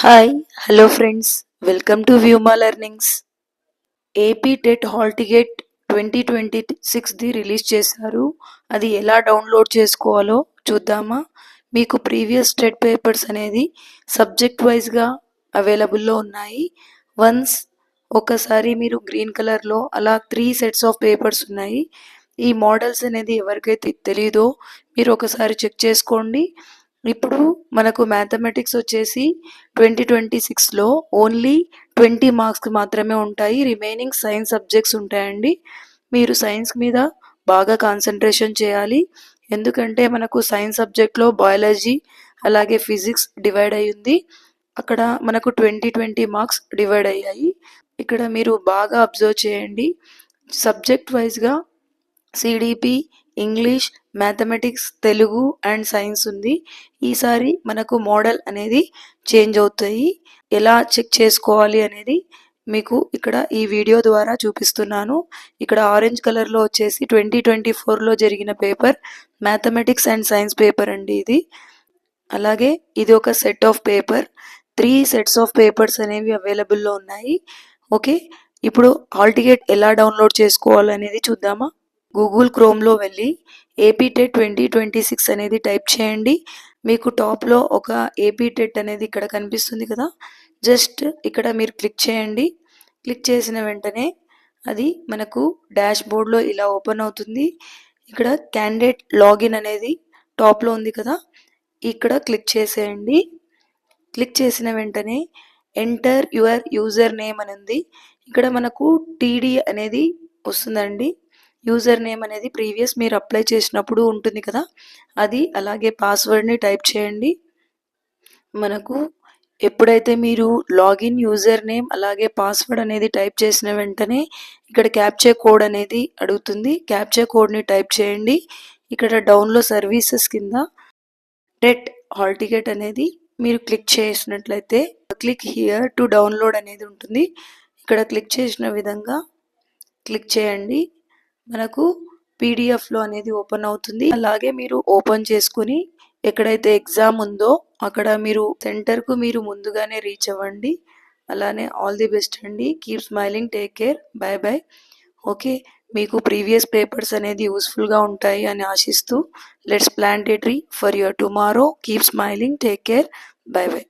Hi hello friends, welcome to వ్యూమా learnings. AP TET hall ticket 2026ది release చేశారు. అది ఎలా డౌన్లోడ్ చేసుకోవాలో చూద్దామా. మీకు ప్రీవియస్ టెట్ పేపర్స్ అనేది సబ్జెక్ట్ వైజ్గా అవైలబుల్లో ఉన్నాయి. వన్స్ ఒకసారి మీరు గ్రీన్ కలర్లో అలా 3 సెట్స్ ఆఫ్ పేపర్స్ ఉన్నాయి. ఈ మోడల్స్ అనేది ఎవరికైతే తెలియదో మీరు ఒకసారి చెక్ చేసుకోండి. ఇప్పుడు మనకు మ్యాథమెటిక్స్ వచ్చేసి 2026లో ఓన్లీ 20 మార్క్స్కి మాత్రమే ఉంటాయి. రిమైనింగ్ సైన్స్ సబ్జెక్ట్స్ ఉంటాయండి. మీరు సైన్స్ మీద బాగా కాన్సన్ట్రేషన్ చేయాలి. ఎందుకంటే మనకు సైన్స్ సబ్జెక్ట్లో బయాలజీ అలాగే ఫిజిక్స్ డివైడ్ అయ్యింది. అక్కడ మనకు 20 మార్క్స్ డివైడ్ అయ్యాయి. ఇక్కడ మీరు బాగా అబ్జర్వ్ చేయండి. సబ్జెక్ట్ వైజ్గా CDP, English, mathematics, Telugu and science ఉంది. ఈసారి మనకు మోడల్ అనేది చేంజ్ అవుతాయి. ఎలా చెక్ చేసుకోవాలి అనేది మీకు ఇక్కడ ఈ వీడియో ద్వారా చూపిస్తున్నాను. ఇక్కడ ఆరెంజ్ కలర్లో వచ్చేసి 2024లో జరిగిన paper mathematics and science paper అండి ఇది. అలాగే ఇది ఒక set of paper. 3 sets of papers అనేవి అవైలబుల్లో ఉన్నాయి. ఓకే, ఇప్పుడు హాల్ టికెట్ ఎలా డౌన్లోడ్ చేసుకోవాలనేది చూద్దామా. గూగుల్ క్రోమ్లో వెళ్ళి ఏపీ టెట్ 2026 అనేది టైప్ చేయండి. మీకు టాప్లో ఒక ఏపీ టెట్ అనేది ఇక్కడ కనిపిస్తుంది కదా, జస్ట్ ఇక్కడ మీరు క్లిక్ చేయండి. క్లిక్ చేసిన వెంటనే అది మనకు డాష్ బోర్డ్లో ఇలా ఓపెన్ అవుతుంది. ఇక్కడ క్యాండిడేట్ లాగిన్ అనేది టాప్లో ఉంది కదా, ఇక్కడ క్లిక్ చేసేయండి. క్లిక్ చేసిన వెంటనే ఎంటర్ యువర్ యూజర్ నేమ్ అని ఉంది. ఇక్కడ మనకు టీడీ అనేది వస్తుందండి. యూజర్ నేమ్ అనేది ప్రీవియస్ మీరు అప్లై చేసినప్పుడు ఉంటుంది కదా అది. అలాగే పాస్వర్డ్ని టైప్ చేయండి. మనకు ఎప్పుడైతే మీరు లాగిన్ యూజర్ నేమ్ అలాగే పాస్వర్డ్ అనేది టైప్ చేసిన వెంటనే ఇక్కడ క్యాప్చా కోడ్ అనేది అడుగుతుంది. క్యాప్చా కోడ్ని టైప్ చేయండి. ఇక్కడ డౌన్లోడ్ సర్వీసెస్ కింద టెట్ హాల్ టికెట్ అనేది మీరు క్లిక్ చేసినట్లయితే క్లిక్ హియర్ టు డౌన్లోడ్ అనేది ఉంటుంది. ఇక్కడ క్లిక్ చేసిన విధంగా క్లిక్ చేయండి. మనకు పీడిఎఫ్లో అనేది ఓపెన్ అవుతుంది. అలాగే మీరు ఓపెన్ చేసుకుని ఎక్కడైతే ఎగ్జామ్ ఉందో అక్కడ మీరు సెంటర్కు మీరు ముందుగానే రీచ్ అవ్వండి. అలానే ఆల్ ది బెస్ట్ అండి. Keep smiling, take care, by by. Okay, మీకు ప్రీవియస్ పేపర్స్ అనేది యూస్ఫుల్గా ఉంటాయి అని ఆశిస్తూ let's plant A tree for your tomorrow. Keep smiling, take care, by by.